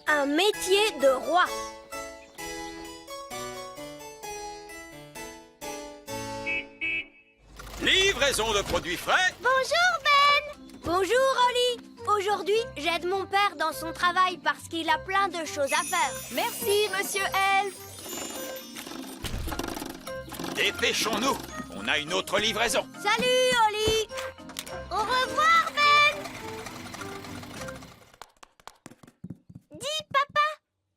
Un métier de roi. Livraison de produits frais. Bonjour Ben. Bonjour Oli. Aujourd'hui, j'aide mon père dans son travail parce qu'il a plein de choses à faire. Merci, Monsieur Elf. Dépêchons-nous. On a une autre livraison. Salut Oli. Au revoir Ben. Dis papa,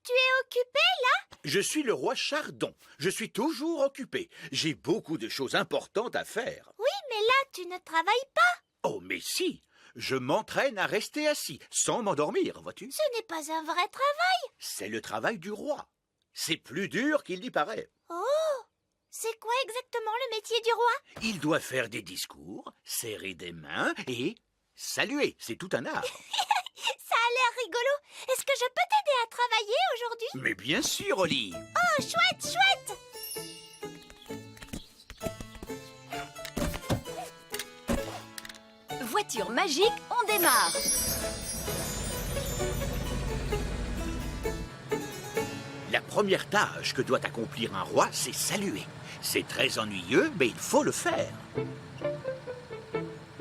tu es occupé là? Je suis le roi Chardon. Je suis toujours occupé. J'ai beaucoup de choses importantes à faire. Oui, mais là, tu ne travailles pas. Oh, mais si! Je m'entraîne à rester assis, sans m'endormir, vois-tu? Ce n'est pas un vrai travail. C'est le travail du roi. C'est plus dur qu'il n'y paraît. Oh, c'est quoi exactement le métier du roi? Il doit faire des discours, serrer des mains et saluer. C'est tout un art. Ça a l'air rigolo. Est-ce que je peux t'aider à travailler aujourd'hui? Mais bien sûr, Oli. Oh, chouette, chouette. Voiture magique, on démarre. La première tâche que doit accomplir un roi, c'est saluer. C'est très ennuyeux, mais il faut le faire.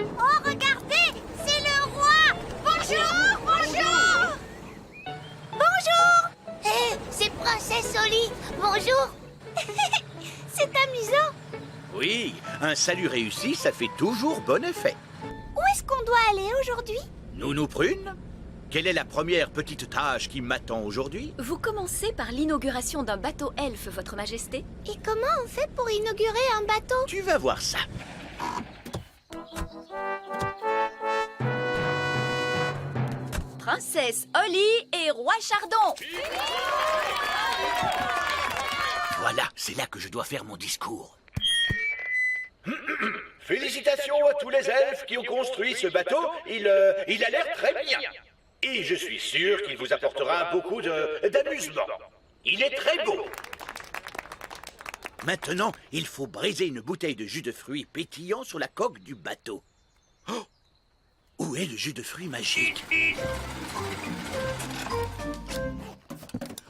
Oh, regardez, c'est le roi. Bonjour, bonjour. Bonjour. Hé, c'est Princesse Oli. Bonjour. C'est amusant. Oui, un salut réussi, ça fait toujours bon effet. Où est-ce qu'on doit aller aujourd'hui? Nounou Prune, quelle est la première petite tâche qui m'attend aujourd'hui? Vous commencez par l'inauguration d'un bateau elfe, Votre Majesté. Et comment on fait pour inaugurer un bateau? Tu vas voir ça. Princesse Oli et Roi Chardon. Voilà, c'est là que je dois faire mon discours. Félicitations à tous les elfes qui ont construit ce bateau. Il a l'air très bien. Et je suis sûr qu'il vous apportera beaucoup d'amusement. Il est très beau. Maintenant, il faut briser une bouteille de jus de fruits pétillant sur la coque du bateau. Oh! Où est le jus de fruits magique?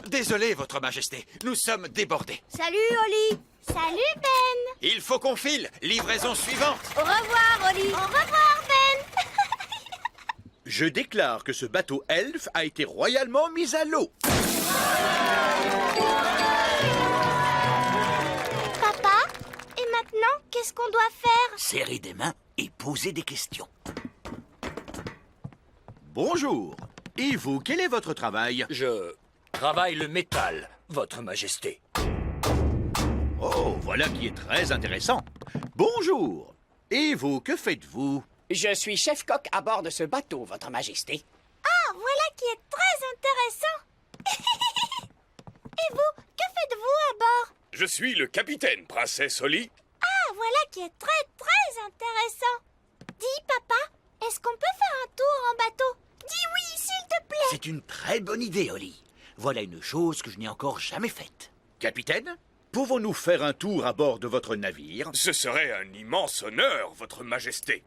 Désolé, Votre Majesté. Nous sommes débordés. Salut Oli. Salut Ben. Il faut qu'on file. Livraison suivante. Au revoir Oli. Au revoir Ben. Je déclare que ce bateau elfe a été royalement mis à l'eau. Papa, et maintenant, qu'est-ce qu'on doit faire? Serrer des mains et poser des questions. Bonjour. Et vous, quel est votre travail? Je travaille le métal, Votre Majesté. Oh, voilà qui est très intéressant. Bonjour. Et vous, que faites-vous? Je suis chef-coq à bord de ce bateau, Votre Majesté. Ah, voilà qui est très intéressant. Et vous, que faites-vous à bord? Je suis le capitaine, Princesse Oli. Ah, voilà qui est très intéressant. Dis, papa, est-ce qu'on peut faire un tour en bateau? Dis oui, s'il te plaît. C'est une très bonne idée, Oli. Voilà une chose que je n'ai encore jamais faite. Capitaine, pouvons-nous faire un tour à bord de votre navire? Ce serait un immense honneur, Votre Majesté.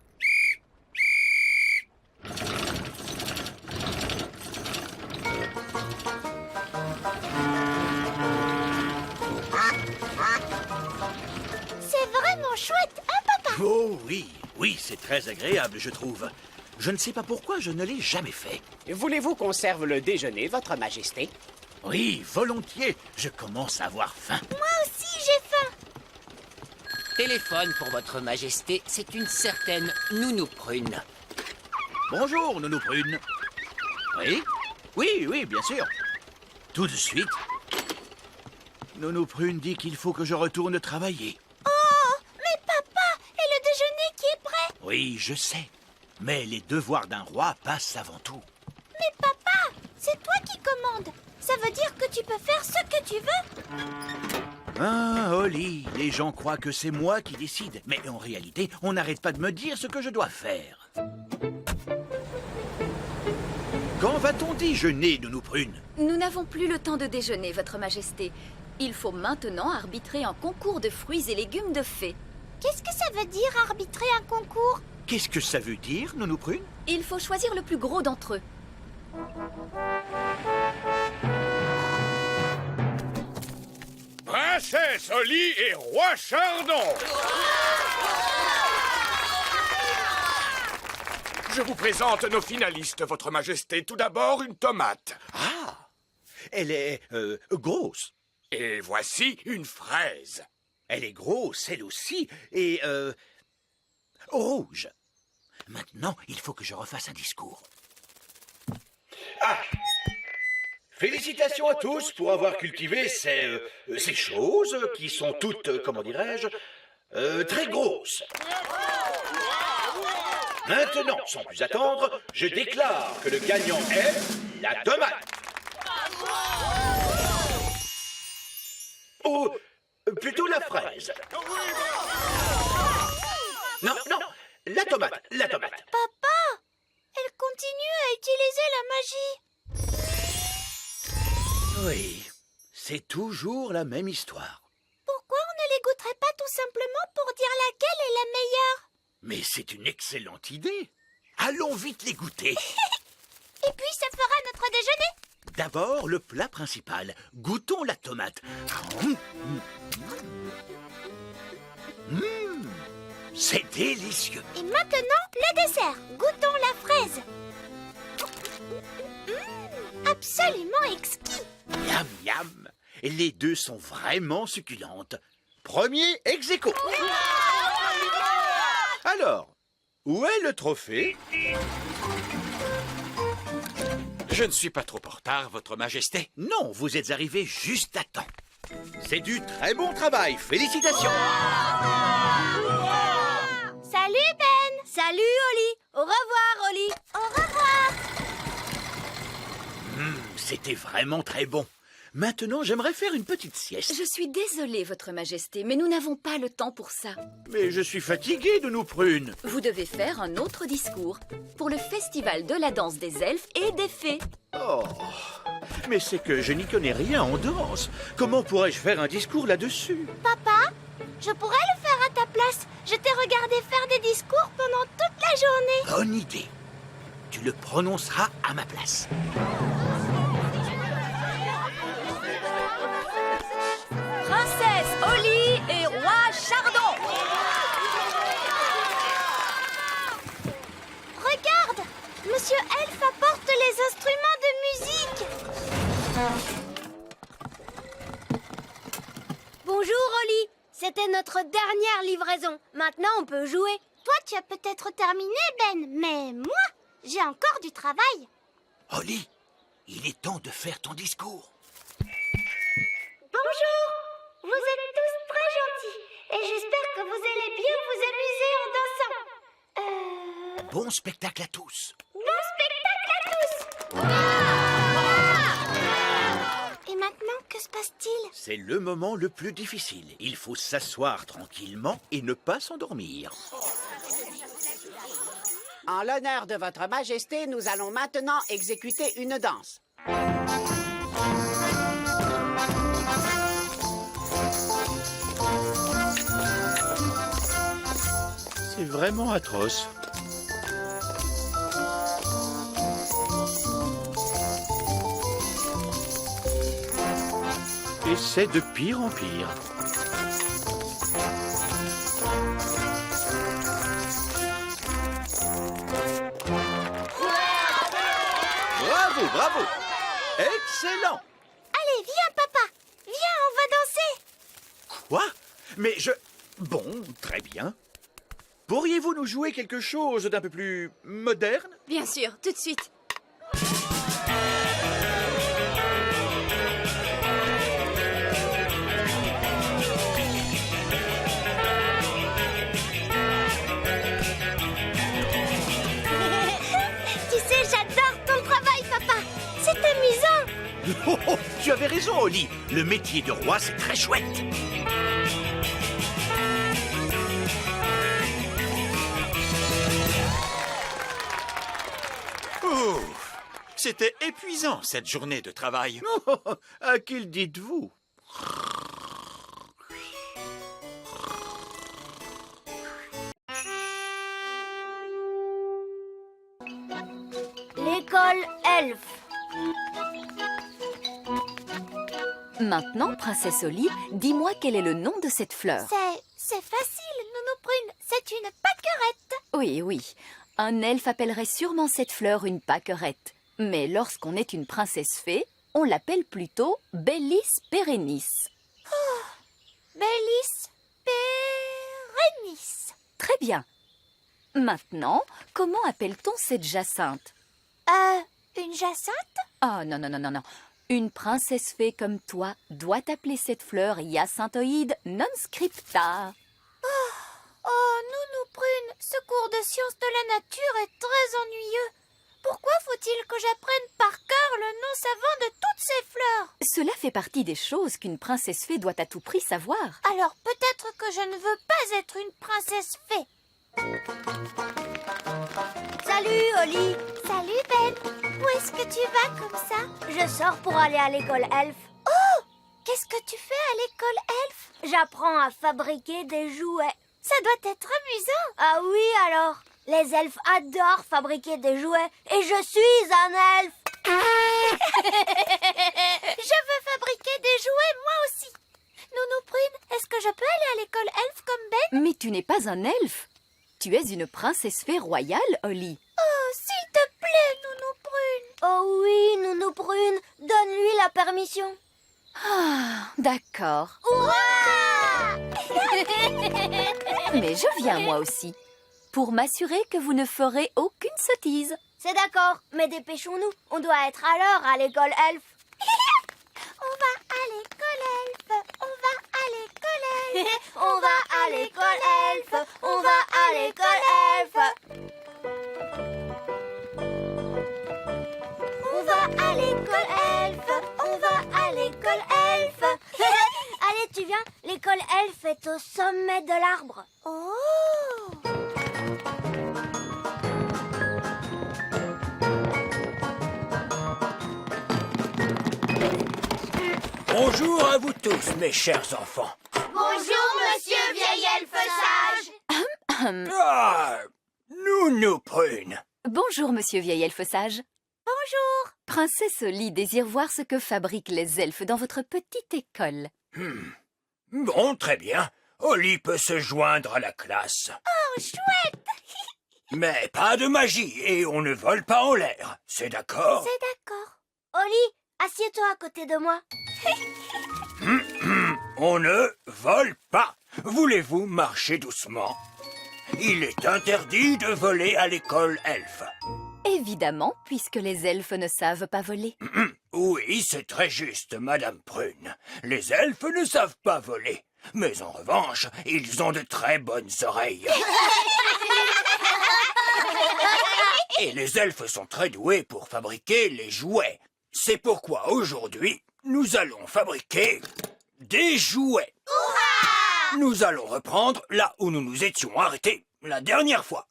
C'est vraiment chouette, hein, papa? Oh oui, oui, c'est très agréable, je trouve. Je ne sais pas pourquoi je ne l'ai jamais fait. Voulez-vous qu'on serve le déjeuner, Votre Majesté? Oui, volontiers. Je commence à avoir faim. Moi aussi, j'ai faim. Téléphone pour Votre Majesté, c'est une certaine Nounou Prune. Bonjour, Nounou Prune. Oui? Oui, oui, bien sûr. Tout de suite. Nounou Prune dit qu'il faut que je retourne travailler. Oh, mais papa, et le déjeuner qui est prêt? Oui, je sais. Mais les devoirs d'un roi passent avant tout. Mais papa, c'est toi qui commandes. Ça veut dire que tu peux faire ce que tu veux. Ah, Oli, les gens croient que c'est moi qui décide. Mais en réalité, on n'arrête pas de me dire ce que je dois faire. Quand va-t-on déjeuner, Nounou Prune? Nous n'avons plus le temps de déjeuner, Votre Majesté. Il faut maintenant arbitrer un concours de fruits et légumes de fées. Qu'est-ce que ça veut dire arbitrer un concours? Qu'est-ce que ça veut dire, Nounou Prune? Il faut choisir le plus gros d'entre eux. Princesse Oli et Roi Chardon. Je vous présente nos finalistes, Votre Majesté. Tout d'abord, une tomate. Ah, elle est grosse. Et voici une fraise. Elle est grosse, elle aussi, et rouge. Maintenant, il faut que je refasse un discours. Félicitations à tous pour avoir cultivé ces choses qui sont toutes, comment dirais-je, très grosses. Maintenant, sans plus attendre, je déclare que le gagnant est la tomate. Ou plutôt la fraise. Non, non, la tomate, la tomate. Papa, elle continue à utiliser la magie. Oui, c'est toujours la même histoire. Pourquoi on ne les goûterait pas tout simplement pour dire laquelle est la meilleure? Mais c'est une excellente idée. Allons vite les goûter. Et puis ça fera notre déjeuner. D'abord, le plat principal. Goûtons la tomate. C'est délicieux. Et maintenant, le dessert. Goûtons la fraise. Absolument exquis. Miam, miam. Les deux sont vraiment succulentes. Premier ex aequo. Alors, où est le trophée? Je ne suis pas trop en retard, Votre Majesté. Non, vous êtes arrivé juste à temps. C'est du très bon travail. Félicitations. Salut Ben. Salut, Oli. Au revoir, Oli. Au revoir. C'était vraiment très bon. Maintenant, j'aimerais faire une petite sieste. Je suis désolée, Votre Majesté, mais nous n'avons pas le temps pour ça. Mais je suis fatigué de nos prunes. Vous devez faire un autre discours pour le festival de la danse des elfes et des fées. Oh, mais c'est que je n'y connais rien en danse. Comment pourrais-je faire un discours là-dessus? Papa, je pourrais le faire à ta place. Je t'ai regardé faire des discours pendant toute la journée. Bonne idée. Tu le prononceras à ma place. Princesse Oli et Roi Chardon. Regarde, Monsieur Elfe apporte les instruments de musique. Bonjour, Oli. C'était notre dernière livraison. Maintenant, on peut jouer. Toi, tu as peut-être terminé, Ben, mais moi, j'ai encore du travail. Oli, il est temps de faire ton discours. Bonjour, vous êtes tous très gentils et j'espère que vous allez bien vous amuser en dansant. Bon spectacle à tous. Bon spectacle à tous. Et maintenant, que se passe-t-il? C'est le moment le plus difficile. Il faut s'asseoir tranquillement et ne pas s'endormir. En l'honneur de Votre Majesté, nous allons maintenant exécuter une danse. C'est vraiment atroce. Et c'est de pire en pire. Bravo, bravo! Excellent! Allez, viens, papa. Viens, on va danser. Quoi? Mais je... Bon, très bien. Pourriez-vous nous jouer quelque chose d'un peu plus moderne? Bien sûr, tout de suite. Tu sais, j'adore ton travail, papa. C'est amusant. Oh, oh, tu avais raison, Oli. Le métier de roi, c'est très chouette. Oh, c'était épuisant, cette journée de travail. Oh, à qui le dites-vous? L'école elfe. Maintenant, princesse Holly, dis-moi quel est le nom de cette fleur. C'est facile, Nounou Prune. C'est une pâquerette. Oui, oui. Un elfe appellerait sûrement cette fleur une pâquerette. Mais lorsqu'on est une princesse fée, on l'appelle plutôt Bellis perennis. Bellis perennis. Très bien. Maintenant, comment appelle-t-on cette jacinthe? Une jacinthe? Oh non, non, non, non, non. Une princesse fée comme toi doit appeler cette fleur Hyacinthoïde non scripta. Oh, Nounou Prune, ce cours de sciences de la nature est très ennuyeux. Pourquoi faut-il que j'apprenne par cœur le nom savant de toutes ces fleurs? Cela fait partie des choses qu'une princesse fée doit à tout prix savoir. Alors peut-être que je ne veux pas être une princesse fée. Salut, Holly. Salut Ben, où est-ce que tu vas comme ça? Je sors pour aller à l'école elfe. Oh, qu'est-ce que tu fais à l'école elfe? J'apprends à fabriquer des jouets. Ça doit être amusant. Ah oui, alors? Les elfes adorent fabriquer des jouets et je suis un elfe. Je veux fabriquer des jouets moi aussi. Nounou Prune, est-ce que je peux aller à l'école elfe comme Ben? Mais tu n'es pas un elfe. Tu es une princesse fée royale, Holly. Oh, s'il te plaît, Nounou Prune. Oh oui, Nounou Prune, donne-lui la permission. Ah, d'accord. Ouah! Mais je viens moi aussi, pour m'assurer que vous ne ferez aucune sottise. C'est d'accord, mais dépêchons-nous. On doit être à l'heure à l'école elfe. On va à l'école elfe. On va à l'école elfe. On va à l'école elfe. On va à l'école elfe. On va à l'école elfe. On va à l'école elfe. Allez, tu viens? L'école elfe est au sommet de l'arbre. Oh! Bonjour à vous tous, mes chers enfants. Bonjour, monsieur vieil elfe sage. Ah, Nounou Prune. Bonjour, monsieur vieil elfe sage. Bonjour. Princesse Holly désire voir ce que fabriquent les elfes dans votre petite école. Bon, très bien. Holly peut se joindre à la classe. Oh, chouette. Mais pas de magie et on ne vole pas en l'air. C'est d'accord? C'est d'accord. Holly, assieds-toi à côté de moi. On ne vole pas. Voulez-vous marcher doucement? Il est interdit de voler à l'école elfe. Évidemment, puisque les elfes ne savent pas voler. Oui, c'est très juste, Madame Prune. Les elfes ne savent pas voler. Mais en revanche, ils ont de très bonnes oreilles. Et les elfes sont très doués pour fabriquer les jouets. C'est pourquoi aujourd'hui, nous allons fabriquer des jouets. Nous allons reprendre là où nous nous étions arrêtés la dernière fois.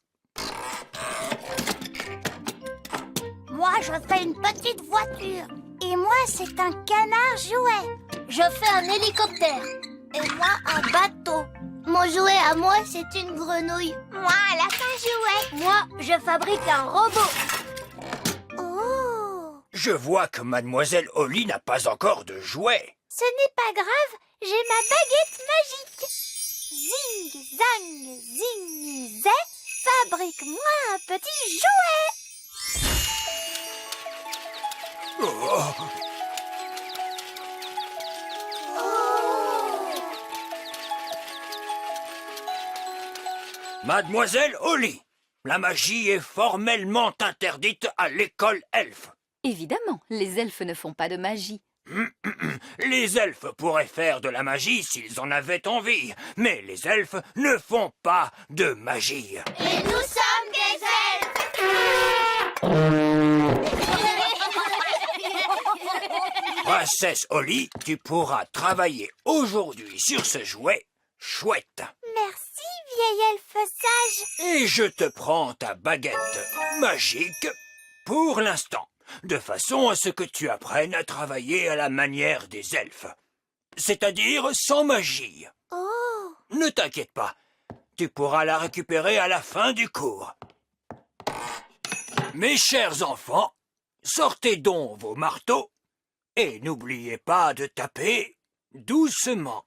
Moi, je fais une petite voiture. Et moi, c'est un canard jouet. Je fais un hélicoptère. Et moi, un bateau. Mon jouet à moi, c'est une grenouille. Moi, un lapin jouet. Moi, je fabrique un robot. Oh! Je vois que Mademoiselle Holly n'a pas encore de jouets. Ce n'est pas grave, j'ai ma baguette magique. Zing, zang, zing, zé, fabrique-moi un petit jouet. Oh. Mademoiselle Holly, la magie est formellement interdite à l'école elfe. Évidemment, les elfes ne font pas de magie. Les elfes pourraient faire de la magie s'ils en avaient envie, mais les elfes ne font pas de magie. Et nous sommes des Princesse Holly, tu pourras travailler aujourd'hui sur ce jouet chouette. Merci, vieil elfe sage. Et je te prends ta baguette magique pour l'instant, de façon à ce que tu apprennes à travailler à la manière des elfes, c'est-à-dire sans magie. Oh! Ne t'inquiète pas, tu pourras la récupérer à la fin du cours. Mes chers enfants, sortez donc vos marteaux Et n'oubliez pas de taper doucement.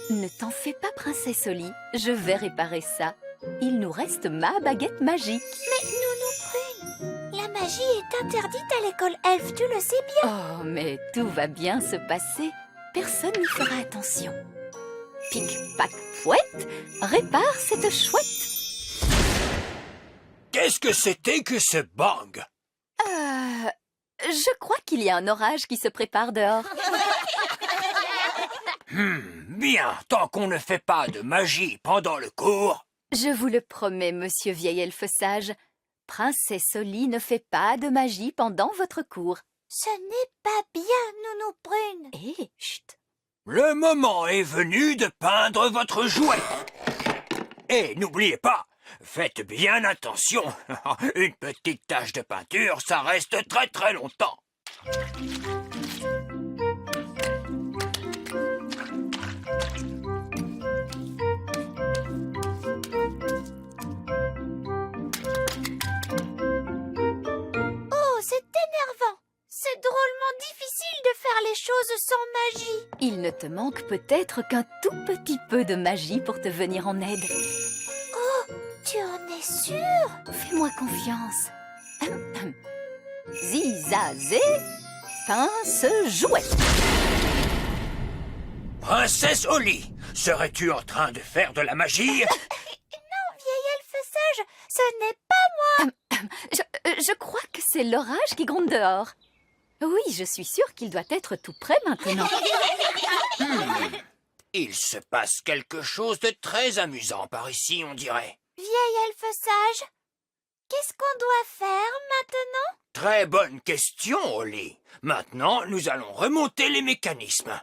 Ne t'en fais pas, princesse Oli. Je vais réparer ça. Il nous reste ma baguette magique. Mais Nounou Prune, la magie est interdite à l'école elfe, tu le sais bien. Oh, mais tout va bien se passer. Personne n'y fera attention. Pic, pac, fouette, répare cette chouette. Qu'est-ce que c'était que ce bang? Je crois qu'il y a un orage qui se prépare dehors. Bien, tant qu'on ne fait pas de magie pendant le cours. Je vous le promets, monsieur vieil elfe sage. Princesse Oli ne fait pas de magie pendant votre cours. Ce n'est pas bien, Nounou Prune. Hé, chut. Le moment est venu de peindre votre jouet. Et n'oubliez pas, faites bien attention. Une petite tache de peinture, ça reste très très longtemps. Oh, c'est énervant. C'est drôlement difficile de faire les choses sans magie. Il ne te manque peut-être qu'un tout petit peu de magie pour te venir en aide. Tu en es sûre? Fais-moi confiance. Zizazé, pince jouet. Princesse Oli, serais-tu en train de faire de la magie? Non, vieil elfe sage, ce n'est pas... Je crois que c'est l'orage qui gronde dehors. Oui, je suis sûre qu'il doit être tout prêt maintenant. Il se passe quelque chose de très amusant par ici, on dirait. Vieil elfe sage, qu'est-ce qu'on doit faire maintenant? Très bonne question, Oli. Maintenant, nous allons remonter les mécanismes.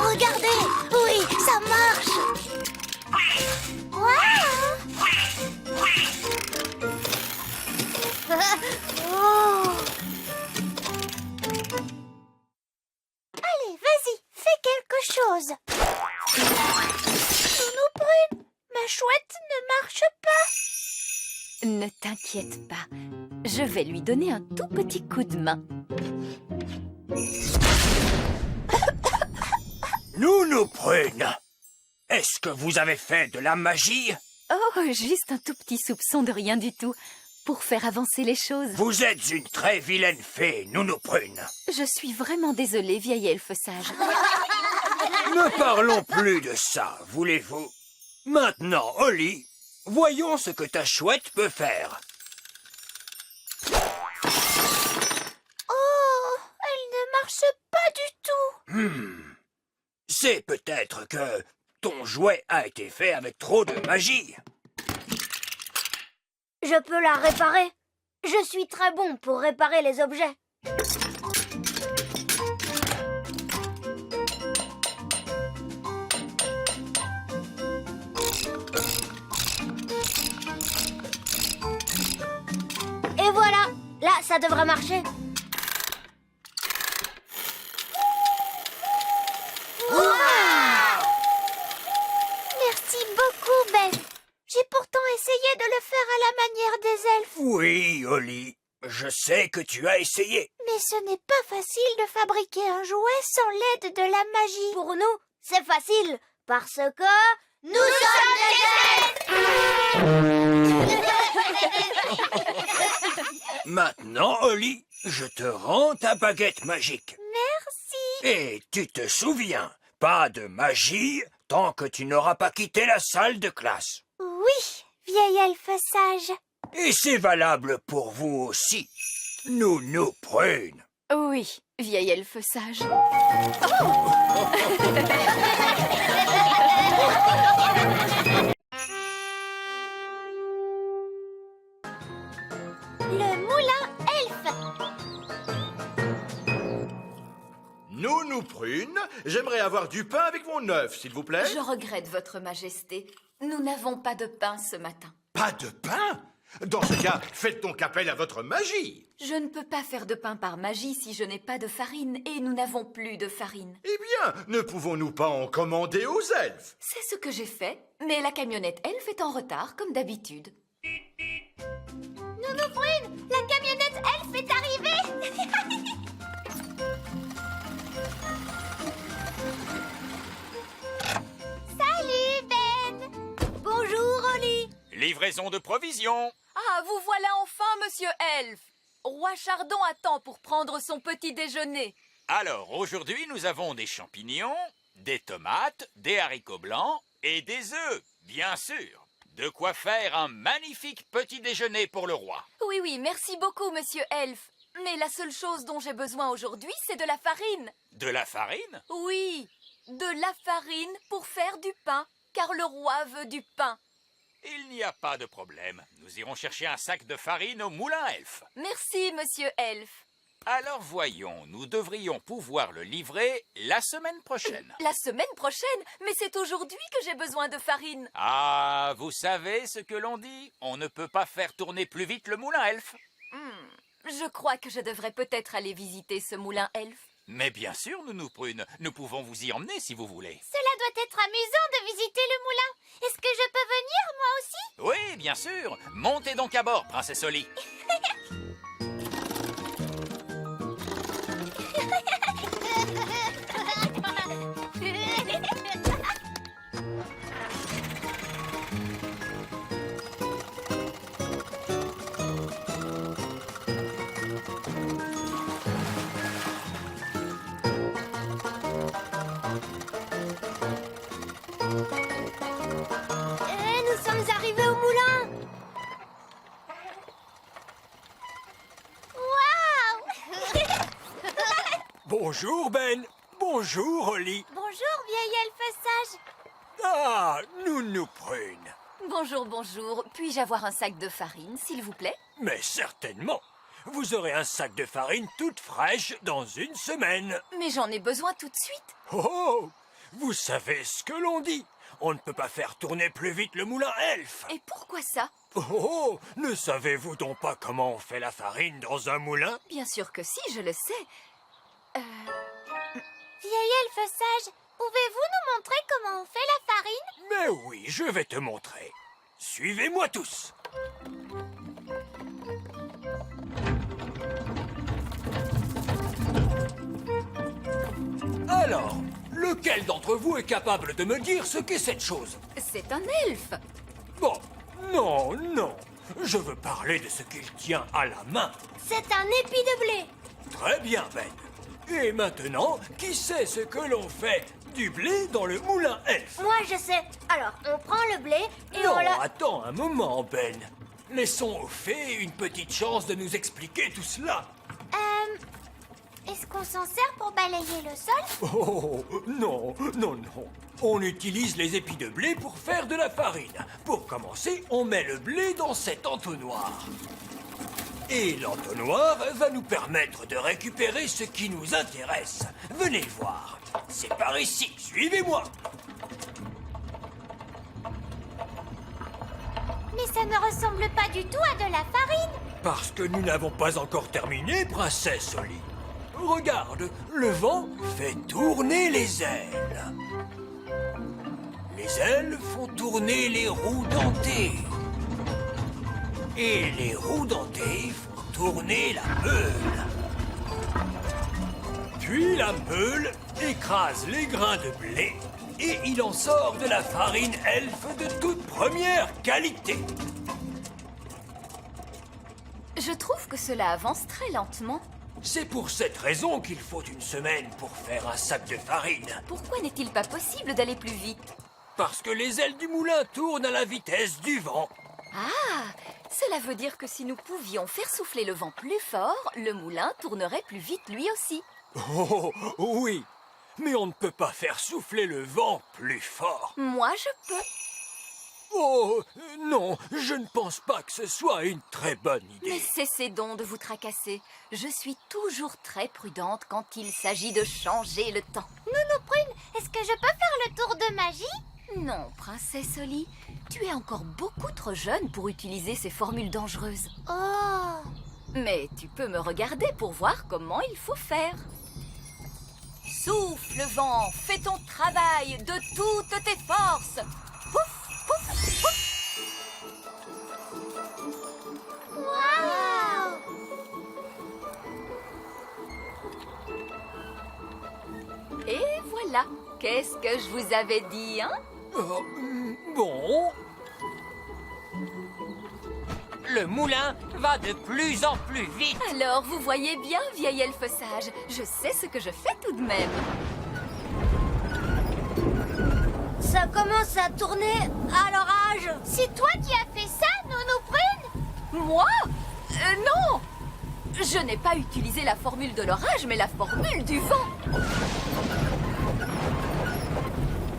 Regardez, oui, ça marche. Oh. Allez, vas-y, fais quelque chose. Nounou Prune, ma chouette ne marche pas. Ne t'inquiète pas, je vais lui donner un tout petit coup de main. Nounou Prune, est-ce que vous avez fait de la magie? Oh, juste un tout petit soupçon de rien du tout, pour faire avancer les choses. Vous êtes une très vilaine fée, Nounou Prune. Je suis vraiment désolée, vieil elfe sage. Ne parlons plus de ça, voulez-vous? Maintenant, Oli, voyons ce que ta chouette peut faire. Oh, elle ne marche pas du tout. C'est peut-être que ton jouet a été fait avec trop de magie. Je peux la réparer. Je suis très bon pour réparer les objets. Et voilà, là, ça devrait marcher. Merci beaucoup, Ben. J'ai pourtant essayé de le faire à la manière des elfes. Oui, Oli, je sais que tu as essayé. Mais ce n'est pas facile de fabriquer un jouet sans l'aide de la magie. Pour nous, c'est facile, parce que nous sommes des elfes. Maintenant, Oli, je te rends ta baguette magique. Merci. Et tu te souviens, pas de magie tant que tu n'auras pas quitté la salle de classe. Oui, vieil elfe sage. Et c'est valable pour vous aussi, Nounou Prune. Oui, vieil elfe sage. Le moulin elfe. Nounou Prune, j'aimerais avoir du pain avec mon œuf, s'il vous plaît. Je regrette, Votre Majesté. Nous n'avons pas de pain ce matin. Pas de pain? Dans ce cas, faites donc appel à votre magie. Je ne peux pas faire de pain par magie si je n'ai pas de farine, et nous n'avons plus de farine. Eh bien, ne pouvons-nous pas en commander aux elfes? C'est ce que j'ai fait, mais la camionnette elfe est en retard, comme d'habitude. Nounou Prune, la camionnette elfe est arrivée. Salut, Ben. Bonjour, Oli. Livraison de provisions. Ah, vous voilà enfin, monsieur Elfe. Roi Chardon attend pour prendre son petit déjeuner. Alors, aujourd'hui, nous avons des champignons, des tomates, des haricots blancs et des œufs, bien sûr. De quoi faire un magnifique petit déjeuner pour le roi. Oui, oui, merci beaucoup, monsieur Elfe. Mais la seule chose dont j'ai besoin aujourd'hui, c'est de la farine. De la farine? Oui, de la farine pour faire du pain, car le roi veut du pain. Il n'y a pas de problème. Nous irons chercher un sac de farine au moulin elfe. Merci, monsieur Elfe. Alors voyons, nous devrions pouvoir le livrer la semaine prochaine. La semaine prochaine? Mais c'est aujourd'hui que j'ai besoin de farine. Ah, vous savez ce que l'on dit? On ne peut pas faire tourner plus vite le moulin elfe. Je crois que je devrais peut-être aller visiter ce moulin elfe. Mais bien sûr, Nounou Prune, nous pouvons vous y emmener si vous voulez. Cela doit être amusant de visiter le moulin. Est-ce que je peux venir, moi aussi? Oui, bien sûr. Montez donc à bord, princesse Oli. Nous sommes arrivés au moulin. Waouh. Bonjour, Ben. Bonjour, Oli. Bonjour, vieil elfe sage. Ah, Nounou Prune. Bonjour, bonjour. Puis-je avoir un sac de farine, s'il vous plaît? Mais certainement. Vous aurez un sac de farine toute fraîche dans une semaine. Mais j'en ai besoin tout de suite. Oh, vous savez ce que l'on dit. On ne peut pas faire tourner plus vite le moulin elfe. Et pourquoi ça? Oh, ne savez-vous donc pas comment on fait la farine dans un moulin? Bien sûr que si, je le sais. Vieil elfe sage, pouvez-vous nous montrer comment on fait la farine? Mais oui, je vais te montrer. Suivez-moi tous. Alors, lequel d'entre vous est capable de me dire ce qu'est cette chose? C'est un elfe. Bon, non, non. Je veux parler de ce qu'il tient à la main. C'est un épi de blé. Très bien, Ben. Et maintenant, qui sait ce que l'on fait du blé dans le moulin elfe? Moi, je sais. Alors, on prend le blé et Non, on le... attends un moment, Ben. Laissons aux fées une petite chance de nous expliquer tout cela. Est-ce qu'on s'en sert pour balayer le sol? Oh, non, non, non. On utilise les épis de blé pour faire de la farine. Pour commencer, on met le blé dans cet entonnoir. Et l'entonnoir va nous permettre de récupérer ce qui nous intéresse. Venez voir. C'est par ici. Suivez-moi. Mais ça ne ressemble pas du tout à de la farine. Parce que nous n'avons pas encore terminé, princesse Oli. Regarde, le vent fait tourner les ailes. Les ailes font tourner les roues dentées. Et les roues dentées font tourner la meule. Puis la meule écrase les grains de blé et il en sort de la farine elfe de toute première qualité. Je trouve que cela avance très lentement. C'est pour cette raison qu'il faut une semaine pour faire un sac de farine. Pourquoi n'est-il pas possible d'aller plus vite? Parce que les ailes du moulin tournent à la vitesse du vent. Ah, cela veut dire que si nous pouvions faire souffler le vent plus fort, le moulin tournerait plus vite lui aussi. Oh, oui. Mais on ne peut pas faire souffler le vent plus fort. Moi, je peux. Oh, non, je ne pense pas que ce soit une très bonne Mais idée. cessez donc de vous tracasser. Je suis toujours très prudente quand il s'agit de changer le temps. Nounou Prune, est-ce que je peux faire le tour de magie? Non, princesse Oli, tu es encore beaucoup trop jeune pour utiliser ces formules dangereuses. Oh. Mais tu peux me regarder pour voir comment il faut faire. Souffle, vent, fais ton travail de toutes tes forces. Pouf, pouf, pouf. Waouh. Et voilà. Qu'est-ce que je vous avais dit, hein? Bon, Le moulin va de plus en plus vite. Alors, vous voyez bien, vieil elfe sage, je sais ce que je fais tout de même. Ça commence à tourner à l'orage. C'est toi qui as fait ça, Nounou Prune? Moi? Non! Je n'ai pas utilisé la formule de l'orage, mais la formule du vent.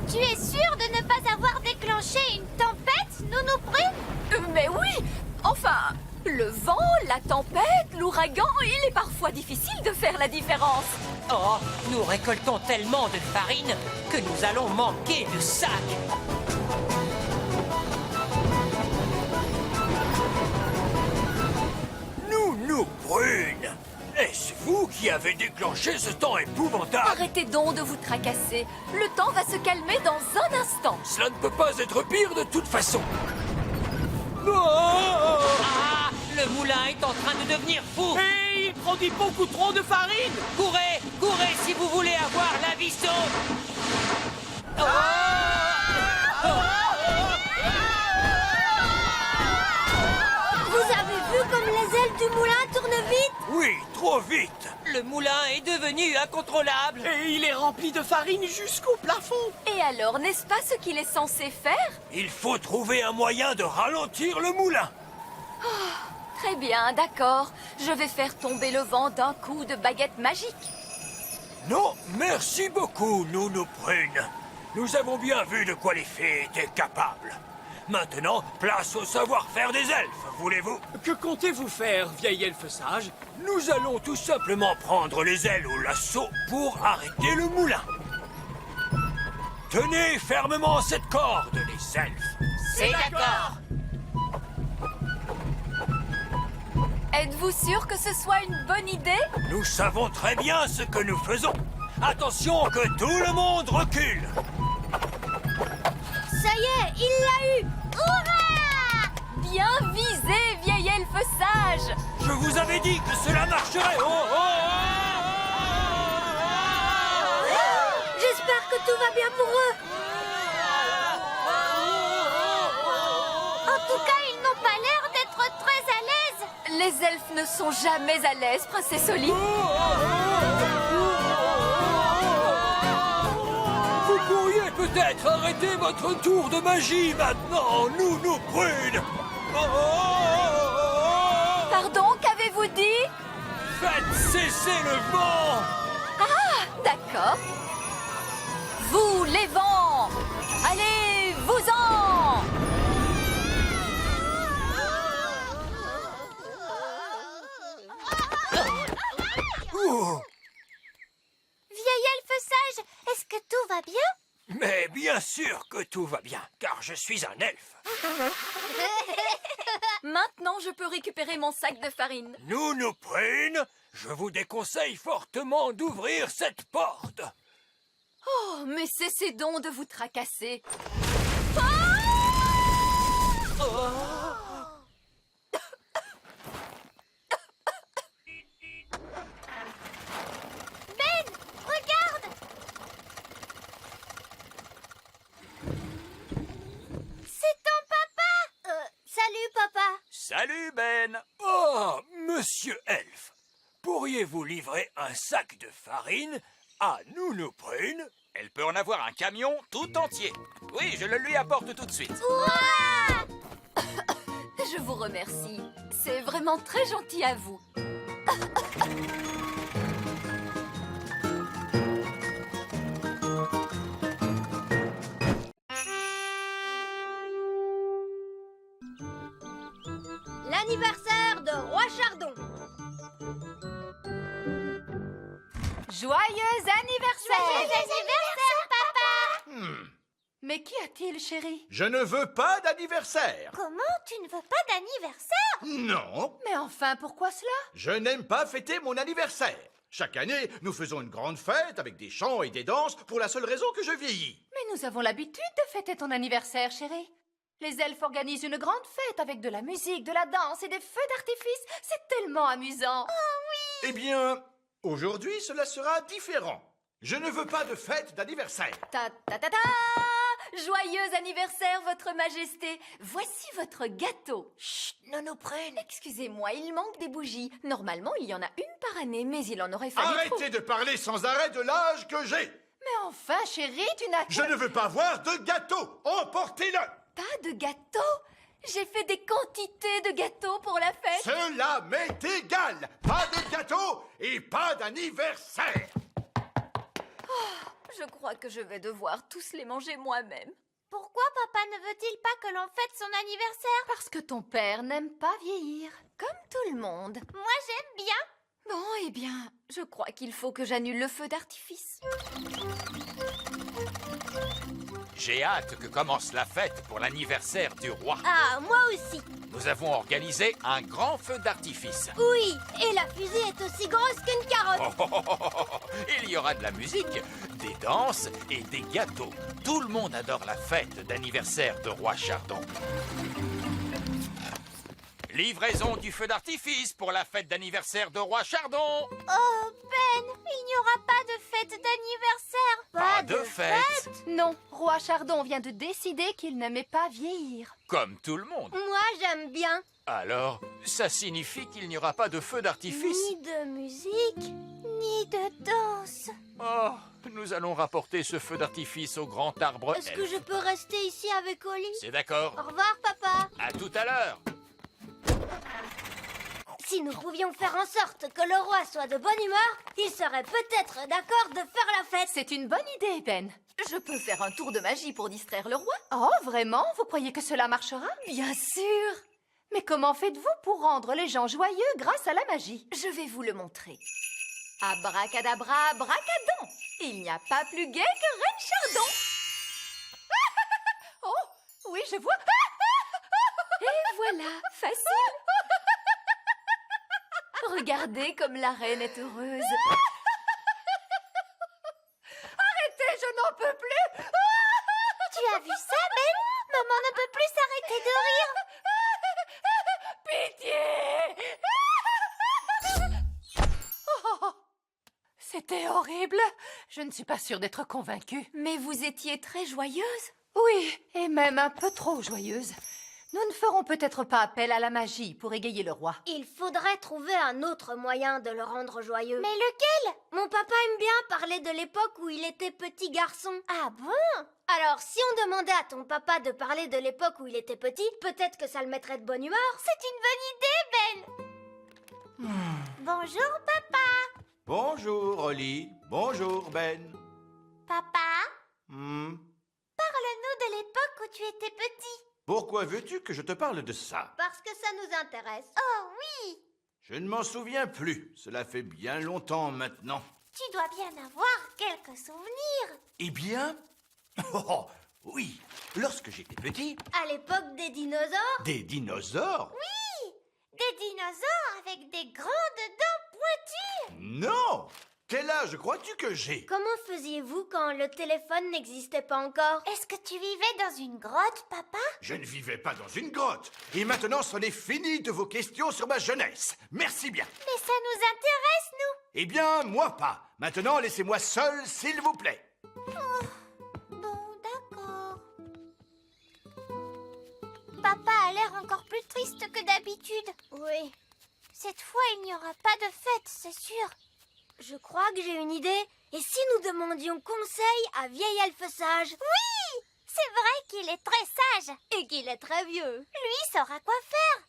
Tu es sûre de ne pas avoir déclenché une tempête, Nounou Prune? Mais oui! Enfin, le vent, la tempête, l'ouragan, il est parfois difficile de faire la différence. Oh, nous récoltons tellement de farine que nous allons manquer de sacs. Nounou Prune, est-ce vous qui avez déclenché ce temps épouvantable? Arrêtez donc de vous tracasser. Le temps va se calmer dans un instant. Cela ne peut pas être pire de toute façon. Ah, le moulin est en train de devenir fou. Et il produit beaucoup trop de farine. Courez, courez si vous voulez avoir la vie sauve. Vous avez vu comme les ailes du moulin tournent vite? Oui, trop vite. Le moulin est devenu incontrôlable. Et il est rempli de farine jusqu'au plafond. Et alors, n'est-ce pas ce qu'il est censé faire? Il faut trouver un moyen de ralentir le moulin. Très bien, d'accord. Je vais faire tomber le vent d'un coup de baguette magique. Non, merci beaucoup, Nounou Prune. Nous avons bien vu de quoi les fées étaient capables. Maintenant, place au savoir-faire des elfes, voulez-vous? Que comptez-vous faire, vieil elfe sage? Nous allons tout simplement prendre les ailes au lasso pour arrêter le moulin. Tenez fermement cette corde, les elfes. C'est d'accord. Êtes-vous sûr que ce soit une bonne idée? Nous savons très bien ce que nous faisons. Attention que tout le monde recule. Ça y est, il l'a eu. Bien visé, vieil elfe sage! Je vous avais dit que cela marcherait. J'espère que tout va bien pour eux. En tout cas, ils n'ont pas l'air d'être très à l'aise. Les elfes ne sont jamais à l'aise, princesse Oli. Vous pourriez peut-être arrêter votre tour de magie maintenant, Nounou Prune. Pardon, qu'avez-vous dit? Faites cesser le vent. Ah, d'accord. Vous, les vents, allez, vous-en! Oh, Vieil elfe sage, est-ce que tout va bien? mais bien sûr que tout va bien, car je suis un elfe. Maintenant, je peux récupérer mon sac de farine. Nounou Prune, je vous déconseille fortement d'ouvrir cette porte. Oh, mais cessez donc de vous tracasser. Ben, regarde! C'est ton papa! Salut, papa. Salut, Ben. Oh, monsieur elfe, pourriez-vous livrer un sac de farine à Nounou Prune? Elle peut en avoir un camion tout entier. Oui, je le lui apporte tout de suite. Je vous remercie. C'est vraiment très gentil à vous. Joyeux anniversaire! Joyeux anniversaire, papa! Mais qu'y a-t-il, chérie? Je ne veux pas d'anniversaire. Comment tu ne veux pas d'anniversaire? Non, Mais enfin, pourquoi cela? je n'aime pas fêter mon anniversaire. Chaque année, nous faisons une grande fête avec des chants et des danses pour la seule raison que je vieillis. Mais nous avons l'habitude de fêter ton anniversaire, chérie. Les elfes organisent une grande fête avec de la musique, de la danse et des feux d'artifice. C'est tellement amusant. Eh bien, aujourd'hui, cela sera différent. Je ne veux pas de fête d'anniversaire. Ta ta ta ta! Joyeux anniversaire, votre majesté. Voici votre gâteau. Chut, Nono Prune. Excusez-moi, il manque des bougies. Normalement, il y en a une par année, mais il en aurait fallu trop. Arrêtez de parler sans arrêt de l'âge que j'ai. Mais enfin, chérie, tu n'as Je ne veux pas voir de gâteau. Emportez-le. pas de gâteau. J'ai fait des quantités de gâteaux pour la fête. Cela m'est égal. Pas de gâteau et pas d'anniversaire. Je crois que je vais devoir tous les manger moi-même. Pourquoi papa ne veut-il pas que l'on fête son anniversaire? Parce que ton père n'aime pas vieillir, comme tout le monde. Moi j'aime bien. Bon, eh bien, je crois qu'il faut que j'annule le feu d'artifice. J'ai hâte que commence la fête pour l'anniversaire du roi. Ah, moi aussi. Nous avons organisé un grand feu d'artifice. Oui, et la fusée est aussi grosse qu'une carotte. Il y aura de la musique, des danses et des gâteaux. Tout le monde adore la fête d'anniversaire de roi Chardon. Livraison du feu d'artifice pour la fête d'anniversaire de roi Chardon. Oh Ben, il n'y aura pas de fête d'anniversaire. Pas de fête. Non, roi Chardon vient de décider qu'il n'aimait pas vieillir. Comme tout le monde. Moi, j'aime bien. Alors, ça signifie qu'il n'y aura pas de feu d'artifice? Ni de musique. Ni de danse. Oh, nous allons rapporter ce feu d'artifice au grand arbre Est-ce que elfe. je peux rester ici avec Oli? C'est d'accord. Au revoir, papa. À tout à l'heure. Si nous pouvions faire en sorte que le roi soit de bonne humeur, il serait peut-être d'accord de faire la fête. C'est une bonne idée, Ben. Je peux faire un tour de magie pour distraire le roi. Oh, vraiment? Vous croyez que cela marchera? Bien sûr. Mais comment faites-vous pour rendre les gens joyeux grâce à la magie? Je vais vous le montrer. Abracadabra, abracadon. Il n'y a pas plus gai que Reine Chardon. Oh, oui, je vois. Et voilà, facile. Regardez comme la reine est heureuse. Arrêtez, je n'en peux plus. Tu as vu ça, Ben? Maman ne peut plus s'arrêter de rire. Pitié. Oh, c'était horrible. Je ne suis pas sûre d'être convaincue. Mais vous étiez très joyeuse? Oui, et même un peu trop joyeuse. Nous ne ferons peut-être pas appel à la magie pour égayer le roi. Il faudrait trouver un autre moyen de le rendre joyeux. Mais lequel? Mon papa aime bien parler de l'époque où il était petit garçon. Ah bon? Alors, si on demandait à ton papa de parler de l'époque où il était petit, peut-être que ça le mettrait de bonne humeur. C'est une bonne idée, Ben. Bonjour, papa. Bonjour, Oli. Bonjour, Ben. Papa, Hmm. parle-nous de l'époque où tu étais petit. Pourquoi veux-tu que je te parle de ça? Parce que ça nous intéresse. Oh oui, Je ne m'en souviens plus. Cela fait bien longtemps maintenant. tu dois bien avoir quelques souvenirs. Eh bien... Oh, oui. Lorsque j'étais petit, À l'époque des dinosaures, des dinosaures? Des dinosaures avec des grandes dents pointues. Non! Quel âge crois-tu que j'ai? comment faisiez-vous quand le téléphone n'existait pas encore? Est-ce que tu vivais dans une grotte, papa? Je ne vivais pas dans une grotte. Et maintenant, c'en est fini de vos questions sur ma jeunesse. Merci bien. Mais ça nous intéresse, nous. Eh bien, moi pas. Maintenant, laissez-moi seul, s'il vous plaît. Bon, d'accord. Papa a l'air encore plus triste que d'habitude. Oui, Cette fois, il n'y aura pas de fête, c'est sûr. je crois que j'ai une idée. Et si nous demandions conseil à Vieil Elfe Sage? Oui, c'est vrai qu'il est très sage. Et qu'il est très vieux. Lui saura quoi faire.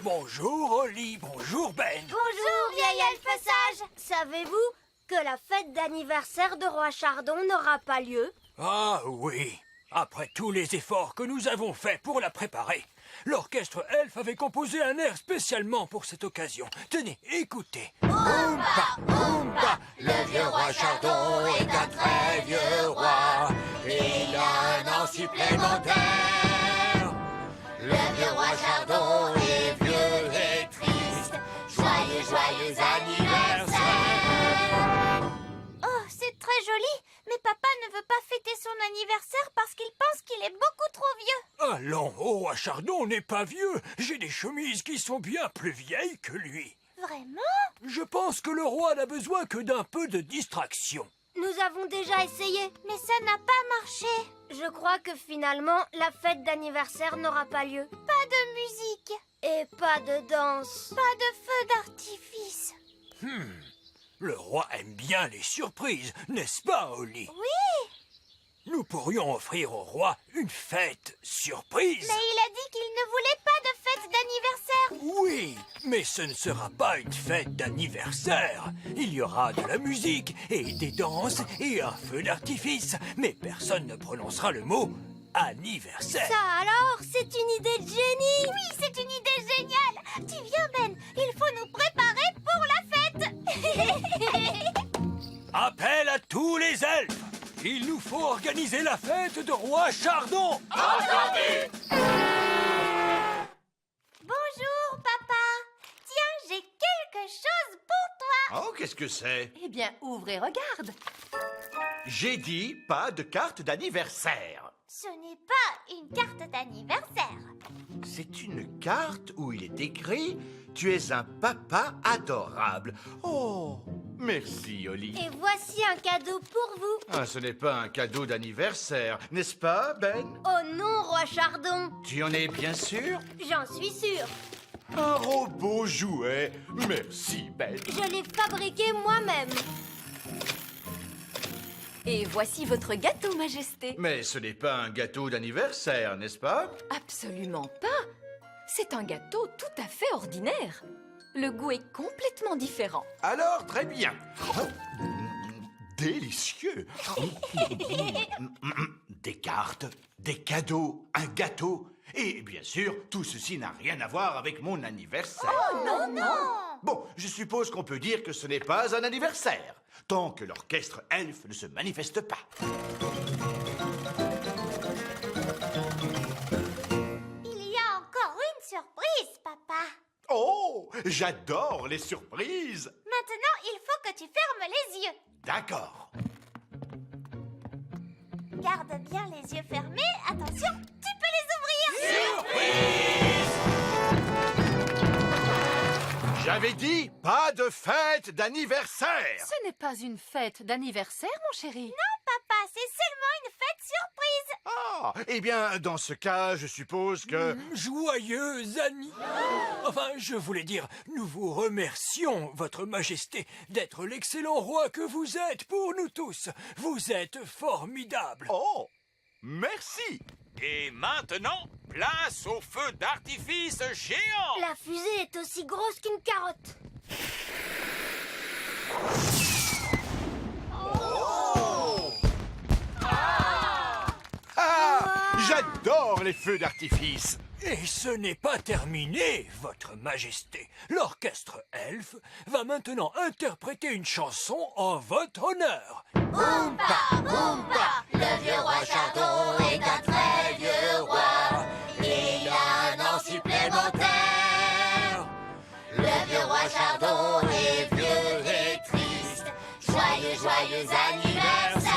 Bonjour, Oli. Bonjour, Ben. Bonjour, Vieil Elfe Sage. Savez-vous que la fête d'anniversaire de Roi Chardon n'aura pas lieu? Ah oui. Après tous les efforts que nous avons faits pour la préparer, L'orchestre Elf avait composé un air spécialement pour cette occasion. Tenez, écoutez. Oompa, oompa, le vieux roi Chardon est un très vieux roi. Il a un an supplémentaire. Le vieux roi Chardon est vieux et triste. Joyeux, joyeux anniversaire. Oh, c'est très joli, mais papa ne veut pas fêter son anniversaire parce qu'il pense qu'il est beaucoup trop vieux. Allons, au roi Chardon n'est pas vieux. J'ai des chemises qui sont bien plus vieilles que lui. Vraiment? Je pense que le roi n'a besoin que d'un peu de distraction. Nous avons déjà essayé. Mais ça n'a pas marché. Je crois que finalement, la fête d'anniversaire n'aura pas lieu. Pas de musique, Et pas de danse. pas de feu d'artifice. Le roi aime bien les surprises, n'est-ce pas, Holly? Oui, Nous pourrions offrir au roi une fête surprise. mais il a dit qu'il ne voulait pas de fête d'anniversaire. Oui, mais ce ne sera pas une fête d'anniversaire. Il y aura de la musique et des danses et un feu d'artifice, mais personne ne prononcera le mot anniversaire. Ça alors, c'est une idée de génie. Oui, c'est une idée géniale. Tu viens, Ben, il faut nous préparer pour la fête. Appel à tous les elfes. Il nous faut organiser la fête de roi Chardon. Bonjour, papa. Tiens, j'ai quelque chose pour toi. Oh, qu'est-ce que c'est? Eh bien, ouvre et regarde. J'ai dit pas de carte d'anniversaire. Ce n'est pas une carte d'anniversaire. C'est une carte où il est écrit « Tu es un papa adorable ». Oh, merci, Holly. Et voici un cadeau pour vous. Ah, ce n'est pas un cadeau d'anniversaire, n'est-ce pas, Ben? Oh non, roi Chardon. Tu en es bien sûr? J'en suis sûre. Un robot jouet. Merci, Ben. Je l'ai fabriqué moi-même. Et voici votre gâteau, Majesté. Mais ce n'est pas un gâteau d'anniversaire, n'est-ce pas? Absolument pas. C'est un gâteau tout à fait ordinaire. Le goût est complètement différent. Alors, très bien. Délicieux. Des cartes, des cadeaux, un gâteau. Et bien sûr, tout ceci n'a rien à voir avec mon anniversaire. Oh non, non. Bon, je suppose qu'on peut dire que ce n'est pas un anniversaire, tant que l'orchestre elfe ne se manifeste pas. Il y a encore une surprise, papa. Oh, j'adore les surprises. Maintenant, il faut que tu fermes les yeux. D'accord. Garde bien les yeux fermés. Attention, tu peux les ouvrir. J'avais dit pas de fête d'anniversaire. Ce n'est pas une fête d'anniversaire, mon chéri. Non, papa, c'est seulement une fête surprise. Ah, eh bien, dans ce cas, je suppose que... Joyeux Enfin, je voulais dire, nous vous remercions, votre majesté, d'être l'excellent roi que vous êtes pour nous tous. Vous êtes formidable. Oh, merci. Et maintenant, place au feu d'artifice géant. La fusée est aussi grosse qu'une carotte. Ah, j'adore les feux d'artifice. Et ce n'est pas terminé, votre majesté. L'orchestre elfe va maintenant interpréter une chanson en votre honneur. Oompa, Oompa, le vieux roi Chardon est un très vieux roi. Il a un an supplémentaire. Le vieux roi Chardon est vieux et triste. Joyeux, joyeux anniversaire.